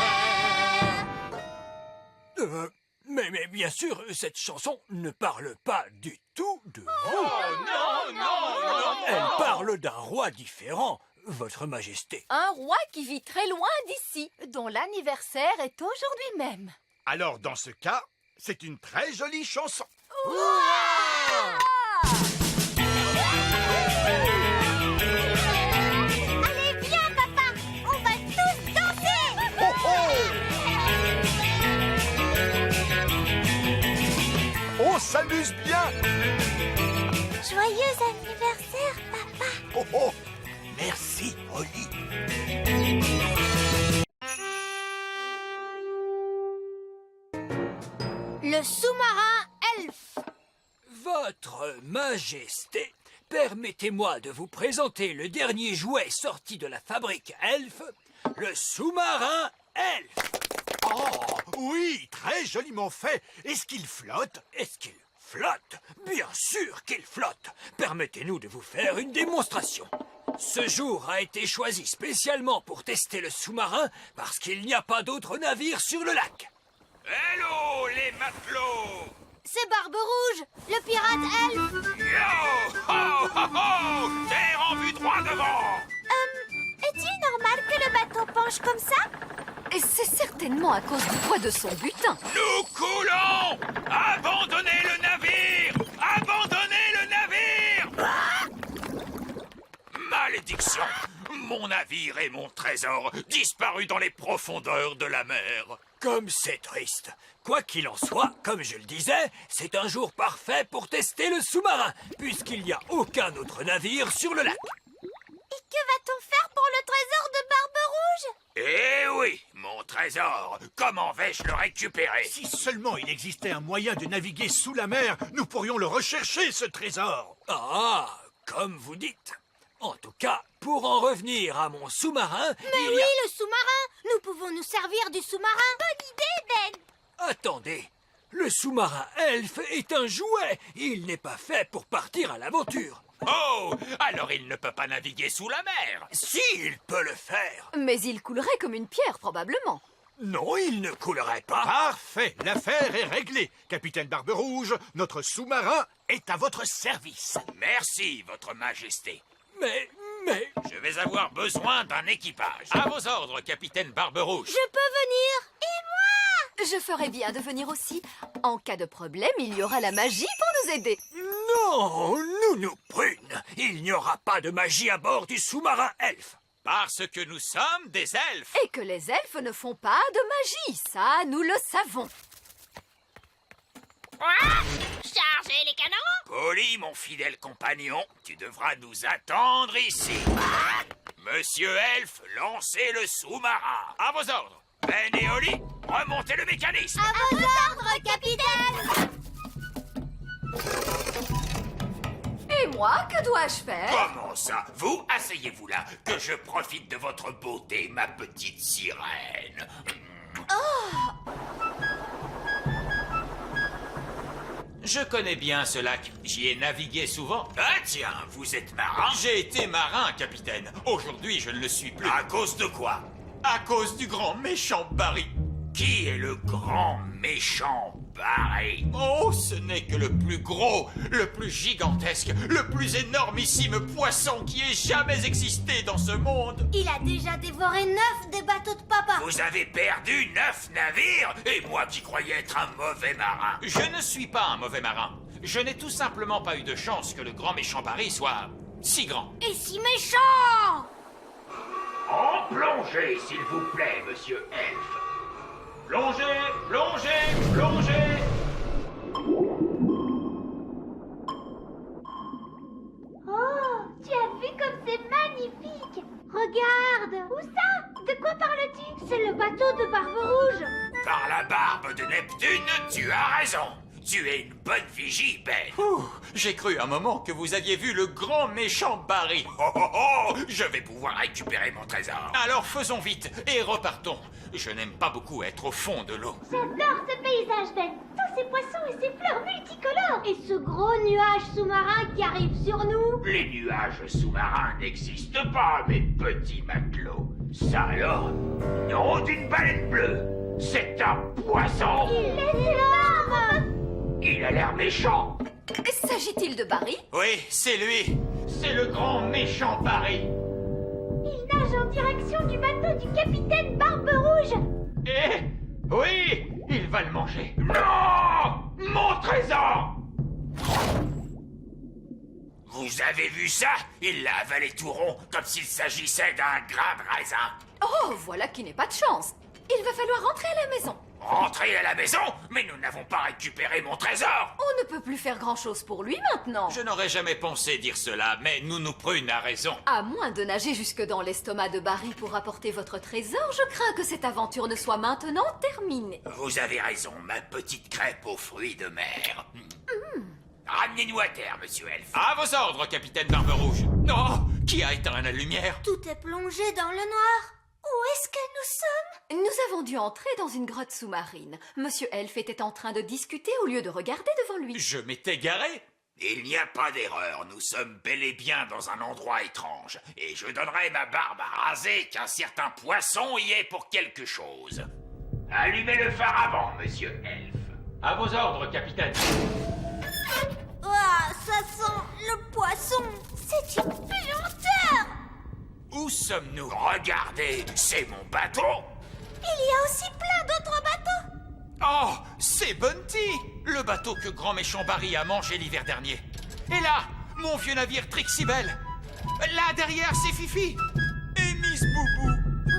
Mais bien sûr, cette chanson ne parle pas du tout de vous. Non, non, non. Elle parle d'un roi différent, votre majesté. Un roi qui vit très loin d'ici, dont l'anniversaire est aujourd'hui même. Alors, dans ce cas, c'est une très jolie chanson. Allez, viens, papa. On va tous danser. Oh, oh! On s'amuse bien. Joyeux anniversaire, papa. Oh, oh! Merci, Holly. Le sous-marin elfe. Majesté, permettez-moi de vous présenter le dernier jouet sorti de la fabrique Elf, le sous-marin Elf. Oh, oui, très joliment fait. Est-ce qu'il flotte? Est-ce qu'il flotte? Bien sûr qu'il flotte. Permettez-nous de vous faire une démonstration. Ce jour a été choisi spécialement pour tester le sous-marin parce qu'il n'y a pas d'autres navires sur le lac. Hello, les matelots! C'est Barbe Rouge, le pirate elfe. Yo! Ho, ho, ho! Terre en vue droit devant! Est-il normal que le bateau penche comme ça? Et c'est certainement à cause du poids de son butin. Nous coulons! Abandonnez le navire! Abandonnez le navire! Malédiction! Mon navire et mon trésor disparus dans les profondeurs de la mer. Comme c'est triste. Quoi qu'il en soit, comme je le disais, c'est un jour parfait pour tester le sous-marin, puisqu'il n'y a aucun autre navire sur le lac. Et que va-t-on faire pour le trésor de Barbe Rouge? Eh oui, mon trésor! Comment vais-je le récupérer? Si seulement il existait un moyen de naviguer sous la mer, nous pourrions le rechercher, ce trésor. Ah, comme vous dites. En tout cas, pour en revenir à mon sous-marin, Mais oui, le sous-marin! Nous pouvons nous servir du sous-marin! Bonne idée, Ben! Attendez, le sous-marin Elf est un jouet. Il n'est pas fait pour partir à l'aventure. Oh! Alors il ne peut pas naviguer sous la mer! Si, il peut le faire. Mais il coulerait comme une pierre, probablement. Non, il ne coulerait pas. Parfait, l'affaire est réglée. Capitaine Barbe Rouge, notre sous-marin est à votre service. Merci, votre majesté. Mais... Je vais avoir besoin d'un équipage. À vos ordres, capitaine Barbe Rouge. Je peux venir! Et moi? Je ferais bien de venir aussi. En cas de problème, il y aura la magie pour nous aider. Non, Nounou Prune, il n'y aura pas de magie à bord du sous-marin Elf. Parce que nous sommes des elfes. Et que les elfes ne font pas de magie, ça, nous le savons. Chargez les canons! Polly, mon fidèle compagnon, tu devras nous attendre ici. Monsieur Elfe, lancez le sous-marin. À vos ordres. Ben et Oli, remontez le mécanisme. À vos ordres, capitaine! Et moi, que dois-je faire? Comment ça? Vous, asseyez-vous là, que je profite de votre beauté, ma petite sirène. Je connais bien ce lac. J'y ai navigué souvent. Ah tiens, vous êtes marin? J'ai été marin, capitaine. Aujourd'hui, je ne le suis plus. À cause de quoi? À cause du grand méchant Barry. Qui est le grand méchant Barry? Oh, ce n'est que le plus gros, le plus gigantesque, le plus énormissime poisson qui ait jamais existé dans ce monde. Il a déjà dévoré 9 des bateaux de papa. Vous avez perdu 9 navires, et moi qui croyais être un mauvais marin. Je ne suis pas un mauvais marin. Je n'ai tout simplement pas eu de chance que le grand méchant Barry soit si grand. Et si méchant! En plongée, s'il vous plaît, monsieur Elfe. Plongez, plongez, plongez. Oh, tu as vu comme c'est magnifique! Regarde! Où ça? De quoi parles-tu? C'est le bateau de Barbe Rouge! Par la barbe de Neptune, tu as raison. Tu es une bonne vigie, Ben. J'ai cru un moment que vous aviez vu le grand méchant Barry. Oh, oh, oh, je vais pouvoir récupérer mon trésor. Alors faisons vite et repartons. Je n'aime pas beaucoup être au fond de l'eau. J'adore ce paysage, Ben! Tous ces poissons et ces fleurs multicolores! Et ce gros nuage sous-marin qui arrive sur nous! Les nuages sous-marins n'existent pas, mes petits matelots. Ça alors? Non d'une baleine bleue. C'est un poisson. Il est énorme! Il a l'air méchant. S'agit-il de Barry? Oui, c'est lui. C'est le grand méchant Barry. Il nage en direction du bateau du capitaine Barbe Rouge! Eh oui, il va le manger. Non! Mon trésor! Vous avez vu ça? Il l'a avalé tout rond, comme s'il s'agissait d'un grain de raisin. Oh, voilà qui n'est pas de chance. Il va falloir rentrer à la maison. Rentrer à la maison? Mais nous n'avons pas récupéré mon trésor! On ne peut plus faire grand-chose pour lui maintenant. Je n'aurais jamais pensé dire cela, mais Nounou Prune a raison. À moins de nager jusque dans l'estomac de Barry pour apporter votre trésor, je crains que cette aventure ne soit maintenant terminée. Vous avez raison, ma petite crêpe aux fruits de mer. Ramenez-nous à terre, monsieur Elf. À vos ordres, capitaine Barbe Rouge. Oh, qui a éteint la lumière? Tout est plongé dans le noir. Où est-ce que nous sommes? Nous avons dû entrer dans une grotte sous-marine. Monsieur Elf était en train de discuter au lieu de regarder devant lui. Je m'étais garé. Il n'y a pas d'erreur, nous sommes bel et bien dans un endroit étrange. Et je donnerai ma barbe à raser qu'un certain poisson y est pour quelque chose. Allumez le phare avant, monsieur Elf. À vos ordres, capitaine. Ah, ça sent le poisson. C'est une puanteur. Où sommes-nous? Regardez, c'est mon bateau. Il y a aussi plein d'autres bateaux. Oh, c'est Bunty, le bateau que Grand Méchant Barry a mangé l'hiver dernier. Et là, mon vieux navire Trixibel. Là, derrière, c'est Fifi. Et Miss Boubou.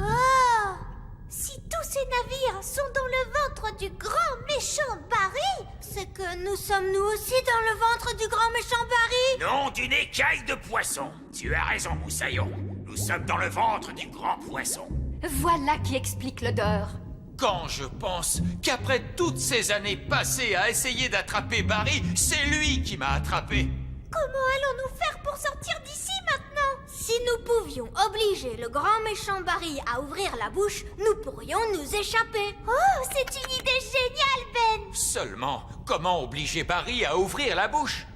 Oh, si tous ces navires sont dans le ventre du grand méchant Barry, c'est que nous sommes nous aussi dans le ventre du grand méchant Barry. Non d'une écaille de poisson. Tu as raison, Moussaillon. Nous sommes dans le ventre du grand poisson. Voilà qui explique l'odeur. Quand je pense qu'après toutes ces années passées à essayer d'attraper Barry, c'est lui qui m'a attrapé. Comment allons-nous faire pour sortir d'ici maintenant? Si nous pouvions obliger le grand méchant Barry à ouvrir la bouche, nous pourrions nous échapper. Oh, c'est une idée géniale, Ben. Seulement, comment obliger Barry à ouvrir la bouche?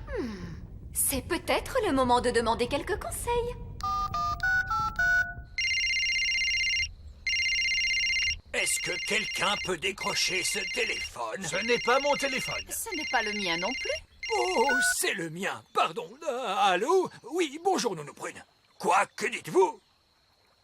C'est peut-être le moment de demander quelques conseils. Est-ce que quelqu'un peut décrocher ce téléphone? Ce n'est pas mon téléphone. Ce n'est pas le mien non plus. Oh, c'est le mien, pardon. Allô? Oui, bonjour, Nounou Prune. Quoi? Que dites-vous?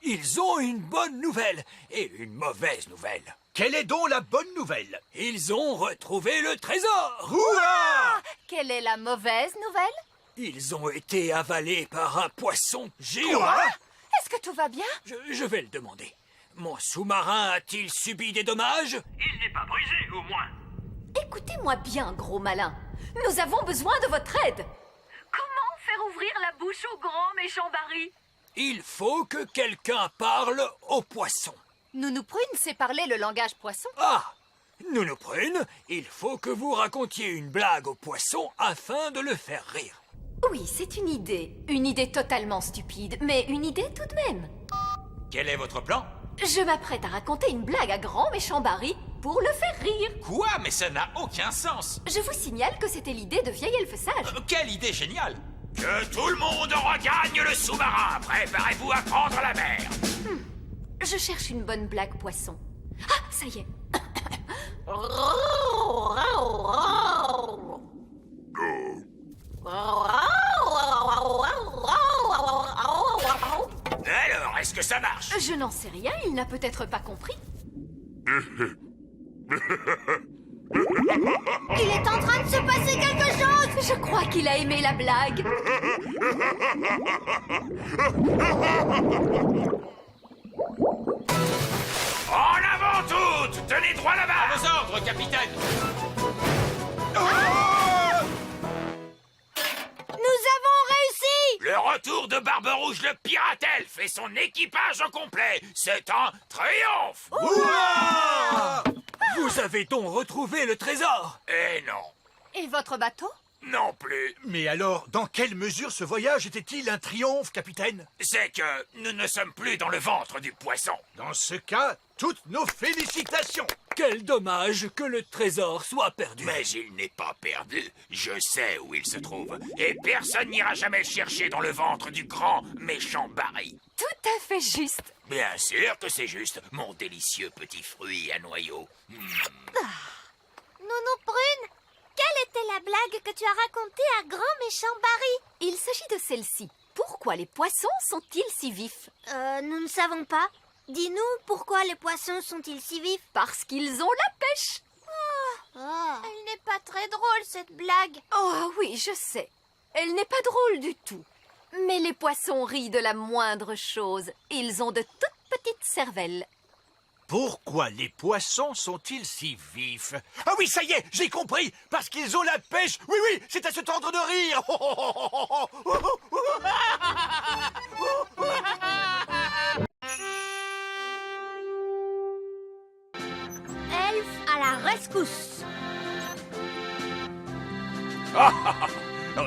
Ils ont une bonne nouvelle et une mauvaise nouvelle. Quelle est donc la bonne nouvelle? Ils ont retrouvé le trésor! Hurrah! Quelle est la mauvaise nouvelle? Ils ont été avalés par un poisson géant. Quoi? Est-ce que tout va bien? Je vais le demander. Mon sous-marin a-t-il subi des dommages? Il n'est pas brisé, au moins. Écoutez-moi bien, gros malin. Nous avons besoin de votre aide. Comment faire ouvrir la bouche au grand méchant Barry? Il faut que quelqu'un parle au poisson. Nounou Prune sait parler le langage poisson. Ah! Nounou Prune, il faut que vous racontiez une blague au poisson afin de le faire rire. Oui, c'est une idée. Une idée totalement stupide, mais une idée tout de même. Quel est votre plan? Je m'apprête à raconter une blague à grand méchant Barry pour le faire rire. Quoi? Mais ça n'a aucun sens. Je vous signale que c'était l'idée de vieil elfe sage. Quelle idée géniale! Que tout le monde regagne le sous-marin. Préparez-vous à prendre la mer. Je cherche une bonne blague poisson. Ah, ça y est. Alors, est-ce que ça marche? Je n'en sais rien, il n'a peut-être pas compris. Il est en train de se passer quelque chose. Je crois qu'il a aimé la blague. En avant toutes! Tenez droit là-bas! À vos ordres, capitaine! Nous avons réussi. Le retour de Barbe Rouge le pirate elfe et son équipage au complet, c'est un triomphe! Vous avez donc retrouvé le trésor? Et non, Et votre bateau? non plus. Mais alors, dans quelle mesure ce voyage était-il un triomphe, capitaine? C'est que nous ne sommes plus dans le ventre du poisson. Dans ce cas, toutes nos félicitations. Quel dommage que le trésor soit perdu. Mais il n'est pas perdu. Je sais où il se trouve. Et personne n'ira jamais le chercher dans le ventre du grand méchant Barry. Tout à fait juste. Bien sûr que c'est juste, mon délicieux petit fruit à noyaux. Nounou Prune, quelle était la blague que tu as racontée à grand méchant Barry? Il s'agit de celle-ci. Pourquoi les poissons sont-ils si vifs? Nous ne savons pas. Dis-nous, pourquoi les poissons sont-ils si vifs? Parce qu'ils ont la pêche. Elle n'est pas très drôle, cette blague. Oh oui, je sais. Elle n'est pas drôle du tout. Mais les poissons rient de la moindre chose. Ils ont de toutes petites cervelles. Pourquoi les poissons sont-ils si vifs? Ah oui, ça y est, j'ai compris. Parce qu'ils ont la pêche. Oui, oui, c'est à se tendre de rire. Elfe à la rescousse.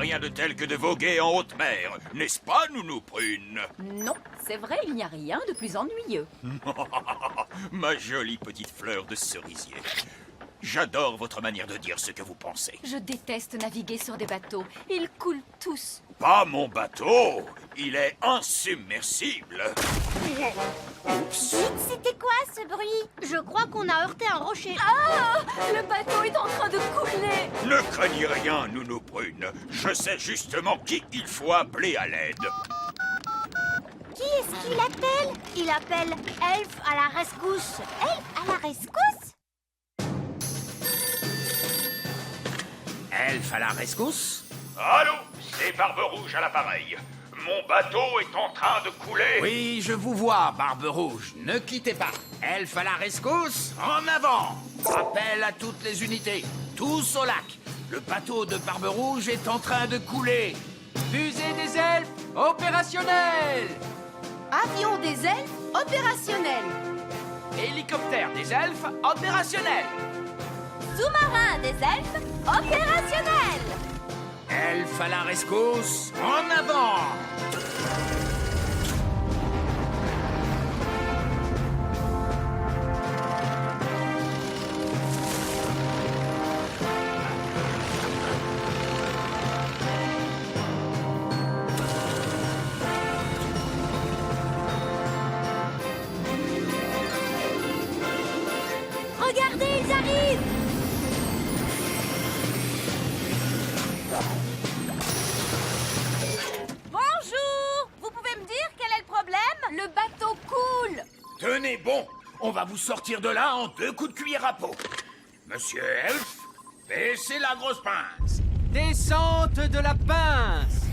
rien de tel que de voguer en haute mer, n'est-ce pas, Nounou Prune? Non, c'est vrai, il n'y a rien de plus ennuyeux. Ma jolie petite fleur de cerisier. J'adore votre manière de dire ce que vous pensez. Je déteste naviguer sur des bateaux. Ils coulent tous. Pas mon bateau, il est insubmersible. Vite, c'était quoi ce bruit? Je crois qu'on a heurté un rocher. Ah! Le bateau est en train de couler. Ne craignez rien, Nounou Prune. Je sais justement qui il faut appeler à l'aide. Qui est-ce qu'il appelle? Il appelle Elf à la rescousse. Elf à la rescousse? Elf à la rescousse? Allô, c'est Barbe Rouge à l'appareil. Mon bateau est en train de couler. Oui, je vous vois, Barbe Rouge. Ne quittez pas. Elf à la rescousse, en avant. Appel à toutes les unités. Tous au lac. Le bateau de Barbe Rouge est en train de couler. Fusée des elfes opérationnelle. Avion des elfes opérationnel. Hélicoptère des elfes opérationnel. Sous-marin des elfes opérationnel. Elf à la rescousse, en avant. Regardez, ils arrivent! Bonjour. Vous pouvez me dire quel est le problème? Le bateau coule. Tenez bon, on va vous sortir de là en 2 coups de cuillère à peau. Monsieur Elf, baissez la grosse pince. Descente de la pince.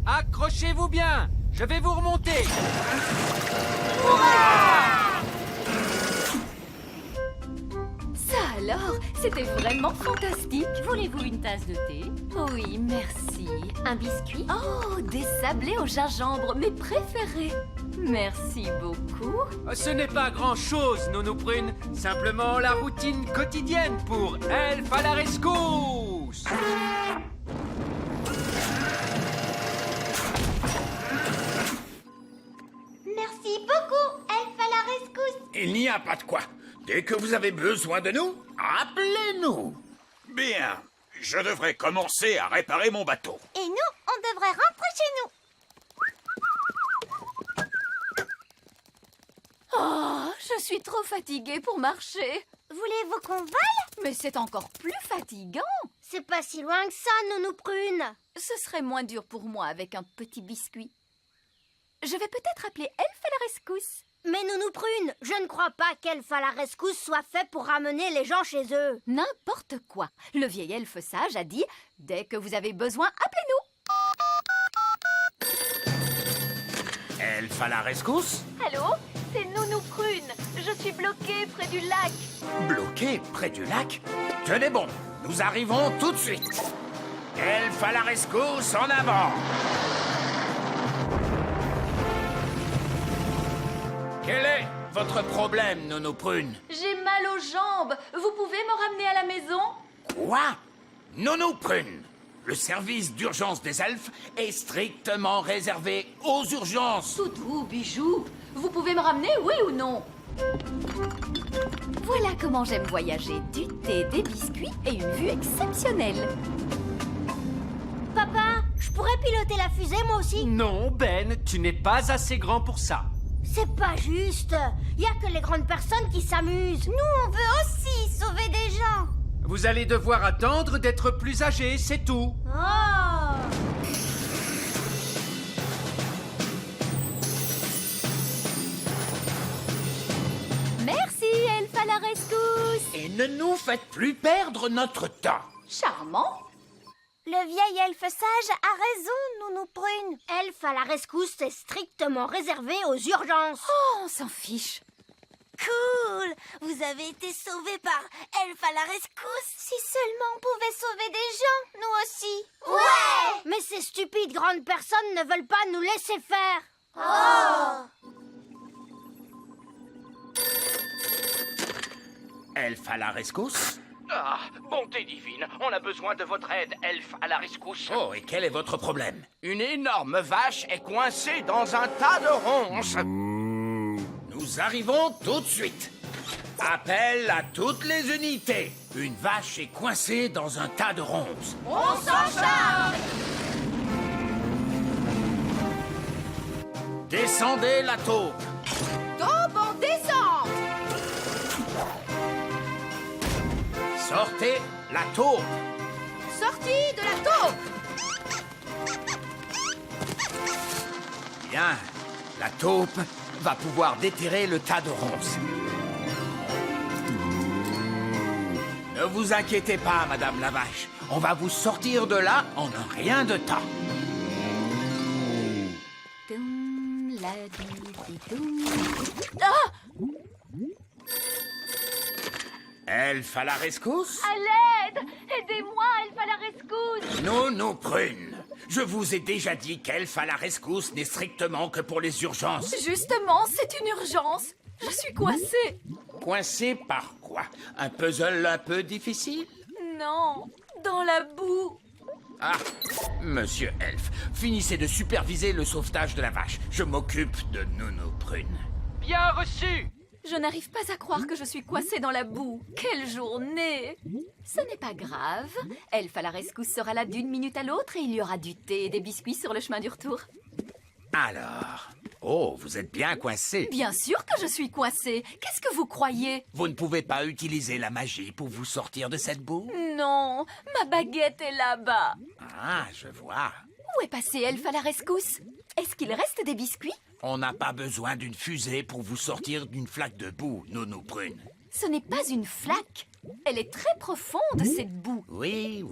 Accrochez-vous bien. Je vais vous remonter. Ça alors, c'était vraiment fantastique. Voulez-vous une tasse de thé? Oui, merci. Un biscuit? Oh, des sablés au gingembre, mes préférés. Merci beaucoup. Ce n'est pas grand-chose, Nounou Prune. Simplement la routine quotidienne pour Elf à la rescousse. Merci beaucoup, Elf à la rescousse. Il n'y a pas de quoi. Dès que vous avez besoin de nous, appelez-nous. Bien, je devrais commencer à réparer mon bateau. Et nous, on devrait rentrer chez nous. Oh, je suis trop fatiguée pour marcher. Voulez-vous qu'on vole? Mais c'est encore plus fatigant. C'est pas si loin que ça, Nounou Prune. Ce serait moins dur pour moi avec un petit biscuit. Je vais peut-être appeler Elf à la rescousse. Mais Nounou Prune, je ne crois pas qu'Elf à la rescousse soit fait pour ramener les gens chez eux. N'importe quoi. Le vieil elfe sage a dit « Dès que vous avez besoin, appelez-nous ». Elf à la rescousse? Allô? C'est Nounou Prune. Je suis bloquée près du lac. Bloqué près du lac? Tenez bon, nous arrivons tout de suite. Elf à la rescousse, en avant. Quel est votre problème, Nounou Prune? J'ai mal aux jambes. Vous pouvez me ramener à la maison? Quoi? Nounou Prune, le service d'urgence des elfes est strictement réservé aux urgences. Toutou, bijou, vous pouvez me ramener, oui ou non? Voilà comment j'aime voyager. Du thé, des biscuits et une vue exceptionnelle. Papa, je pourrais piloter la fusée moi aussi? Non, Ben, tu n'es pas assez grand pour ça. C'est pas juste. Y a que les grandes personnes qui s'amusent. Nous, on veut aussi sauver des gens. Vous allez devoir attendre d'être plus âgé, c'est tout. Oh! Merci, Elf à la rescousse. Et ne nous faites plus perdre notre temps. Charmant. Le vieil elfe sage a raison, Nounou Prune. Elf à la rescousse est strictement réservé aux urgences. Oh, on s'en fiche. Cool. Vous avez été sauvés par Elf à la rescousse. Si seulement on pouvait sauver des gens, nous aussi. Ouais! Mais ces stupides grandes personnes ne veulent pas nous laisser faire. Oh! Elf à la rescousse, Ah, bonté divine, on a besoin de votre aide, elfe à la rescousse. Oh, et quel est votre problème? Une énorme vache est coincée dans un tas de ronces. Nous arrivons tout de suite. Appel à toutes les unités. Une vache est coincée dans un tas de ronces. On s'en charge! Descendez la taupe. Taupe en descente! Sortez la taupe. Sortie de la taupe! Bien, la taupe va pouvoir déterrer le tas de ronces. Ne vous inquiétez pas, Madame la Vache. On va vous sortir de là en un rien de temps. Doum, la di, doum. Ah! Elfe à la rescousse? À l'aide! Aidez-moi, elfe à la rescousse! Non, Prune. Je vous ai déjà dit qu'Elfe à la rescousse n'est strictement que pour les urgences. Justement, c'est une urgence. Je suis coincée. Coincé par quoi? Un puzzle un peu difficile? Non, dans la boue. Ah, Monsieur Elfe, finissez de superviser le sauvetage de la vache. Je m'occupe de Nounou Prune. Bien reçu! Je n'arrive pas à croire que je suis coincée dans la boue. Quelle journée! Ce n'est pas grave. Elfe à la rescousse sera là d'une minute à l'autre et il y aura du thé et des biscuits sur le chemin du retour. Alors... Oh, vous êtes bien coincé. Bien sûr que je suis coincée. Qu'est-ce que vous croyez? Vous ne pouvez pas utiliser la magie pour vous sortir de cette boue? Non, ma baguette est là-bas. Ah, je vois. Où est passé Elfe à la rescousse? Est-ce qu'il reste des biscuits? On n'a pas besoin d'une fusée pour vous sortir d'une flaque de boue, Nounou Prune. Ce n'est pas une flaque. Elle est très profonde, cette boue. Oui,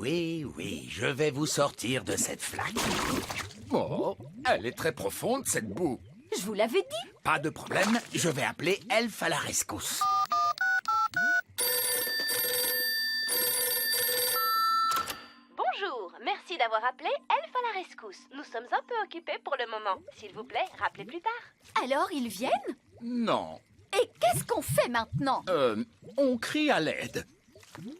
je vais vous sortir de cette flaque. Oh, elle est très profonde, cette boue. Je vous l'avais dit. Pas de problème, je vais appeler Elfe à la rescousse. Bonjour, merci d'avoir appelé elfe à la rescousse. Nous sommes un peu occupés pour le moment. S'il vous plaît, rappelez plus tard. Alors, ils viennent? Non. Et qu'est-ce qu'on fait maintenant? On crie à l'aide.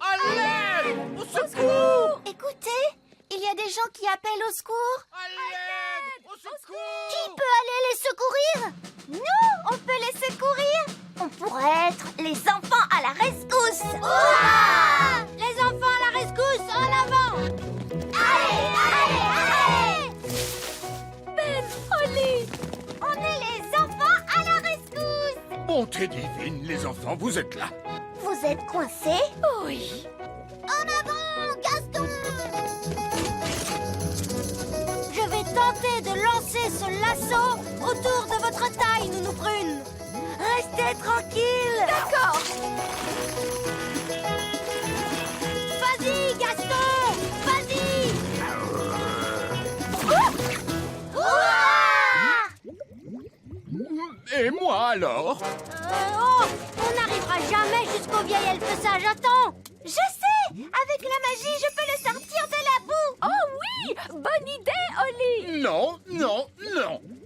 À l'aide! Au secours! Écoutez, il y a des gens qui appellent au secours. À l'aide! Au secours! Qui peut aller les secourir? Nous, on peut les secourir. On pourrait être les enfants à la rescousse. Hurrah! Les enfants à la rescousse, en avant! Allez, allez, allez! Ben, Holly! On est les enfants à la rescousse. Bonté divine, les enfants, vous êtes là. Vous êtes coincés? Oui. En avant, Gaston! Je vais tenter de lancer ce lasso autour de votre taille, Nounou Prune. Restez tranquille. D'accord. Vas-y, Gaston! Vas-y! Et moi alors? On n'arrivera jamais jusqu'au vieil elfe sage. Attends! Je sais! Avec la magie, je peux le sortir de la boue! Oh oui! Bonne idée, Holly! Non,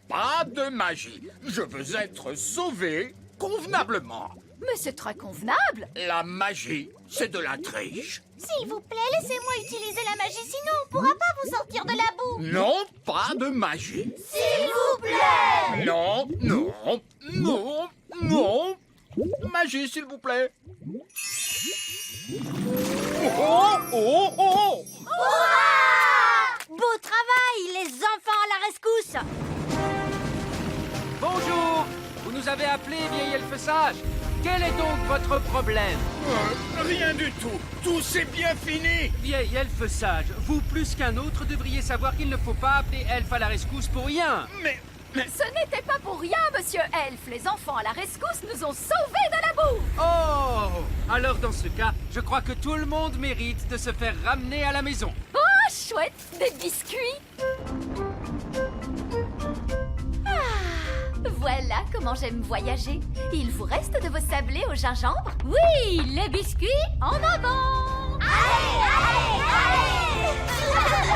pas de magie. Je veux être sauvé convenablement. Mais c'est très convenable. La magie, c'est de la triche. S'il vous plaît, laissez-moi utiliser la magie, sinon on pourra pas vous sortir de la boue! Non, pas de magie. S'il vous plaît! Non. Magie, s'il vous plaît. Oh! Hurrah! Beau travail, les enfants à la rescousse! Bonjour! Vous nous avez appelé, vieil elfe sage. Quel est donc votre problème? Rien du tout. Tout c'est bien fini. Vieil elfe sage, vous plus qu'un autre devriez savoir qu'il ne faut pas appeler elfe à la rescousse pour rien. Mais... Ce n'était pas pour rien, monsieur Elfe. Les enfants à la rescousse nous ont sauvés de la boue. Oh! Alors dans ce cas, je crois que tout le monde mérite de se faire ramener à la maison. Oh, chouette, des biscuits. Voilà comment j'aime voyager. Il vous reste de vos sablés au gingembre? Oui, les biscuits en avant! Allez, allez, allez!